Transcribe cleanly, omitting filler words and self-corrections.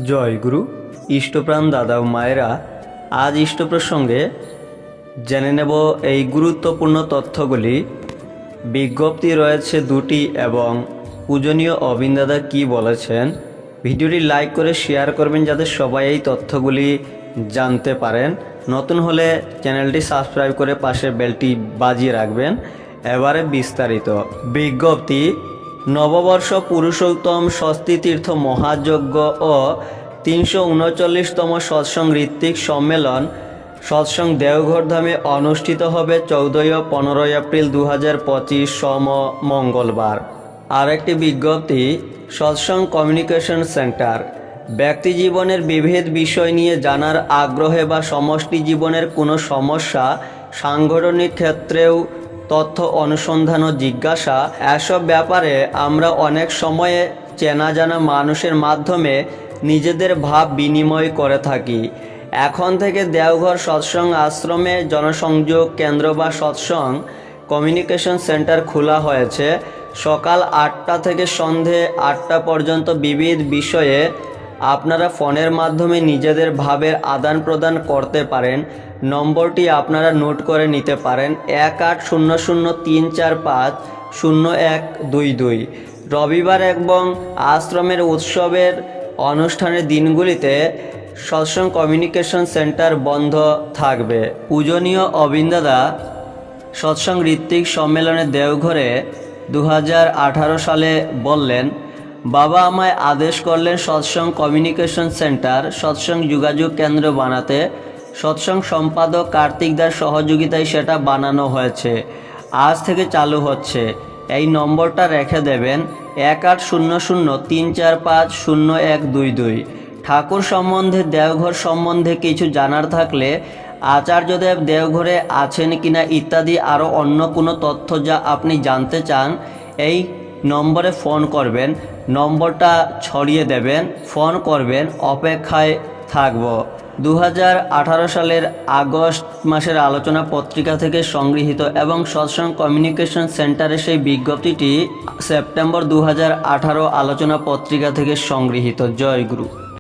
জয় গুরু। ইষ্টপ্রাণ দাদা ও মায়েরা, আজ ইষ্ট প্রসঙ্গে জেনে নেব এই গুরুত্বপূর্ণ তথ্যগুলি। বিজ্ঞপ্তি রয়েছে দুটি এবং পূজনীয় অবিন দাদা কী বলেছেন। ভিডিওটি লাইক করে শেয়ার করবেন যাতে সবাই এই তথ্যগুলি জানতে পারেন। নতুন হলে চ্যানেলটি সাবস্ক্রাইব করে পাশে বেলটি বাজিয়ে রাখবেন। এবারে বিস্তারিত বিজ্ঞপ্তি। নববর্ষ পুরুষোত্তম ষষ্ঠী তীর্থ মহাযজ্ঞ ও 339তম সৎসঙ্গ ঋত্বিক সম্মেলন সৎসঙ্গ দেওঘর ধামে অনুষ্ঠিত হবে 14 ও 15 এপ্রিল 2025 সোম মঙ্গলবার। আরেকটি বিজ্ঞপ্তি। সৎসঙ্গ কমিউনিকেশন সেন্টার ব্যক্তি জীবনের বিভেদ বিষয় নিয়ে জানার আগ্রহে বা সমষ্টি জীবনের কোনো সমস্যা, সাংগঠনিক ক্ষেত্রেও তথ্য অনুসন্ধান ও জিজ্ঞাসা, এসব ব্যাপারে আমরা অনেক সময়ে চেনা জানা মানুষের মাধ্যমে নিজেদের ভাব বিনিময় করে থাকি। এখন থেকে দেওঘর সৎসঙ্গ আশ্রমে জনসংযোগ কেন্দ্র বা সৎসঙ্গ কমিউনিকেশন সেন্টার খোলা হয়েছে। সকাল 8টা থেকে সন্ধে 8টা পর্যন্ত বিবিধ বিষয়ে আপনারা ফোনের মাধ্যমে নিজেদের ভাবের আদান প্রদান করতে পারেন। নম্বরটি আপনারা নোট করে নিতে পারেন 180034500122। রবিবার এবং আশ্রমের উৎসবের অনুষ্ঠানের দিনগুলিতে সৎসঙ্গ কমিউনিকেশন সেন্টার বন্ধ থাকবে। পূজনীয় অবিন দাদা সৎসঙ্গ ঋত্বিক সম্মেলনে দেওঘরে 2018 সালে বললেন, বাবা আমায় আদেশ করলেন সৎসঙ্গ কমিউনিকেশন সেন্টার সৎসঙ্গ যোগাযোগ কেন্দ্র বানাতে। সৎসঙ্গ সম্পাদক কার্তিক দার সহযোগিতায় সেটা বানানো হয়েছে, আজ থেকে চালু হচ্ছে। এই নম্বরটা রেখে দেবেন 180034500122। ঠাকুর সম্বন্ধে দেওঘর সম্বন্ধে কিছু জানার থাকলে, আচার্যদেব দেওঘরে আছেন কিনা ইত্যাদি আরও অন্য কোনো তথ্য যা আপনি জানতে চান, এই নম্বরে ফোন করবেন। নম্বরটা ছড়িয়ে দেবেন, ফোন করবেন, অপেক্ষায় থাকব। 2018 সালের আগস্ট মাসের আলোচনা পত্রিকা থেকে সংগৃহীত এবং সৎসঙ্গ কমিউনিকেশন সেন্টারের সেই বিজ্ঞপ্তিটি সেপ্টেম্বর 2018 আলোচনা পত্রিকা থেকে সংগৃহীত। জয় গুরু।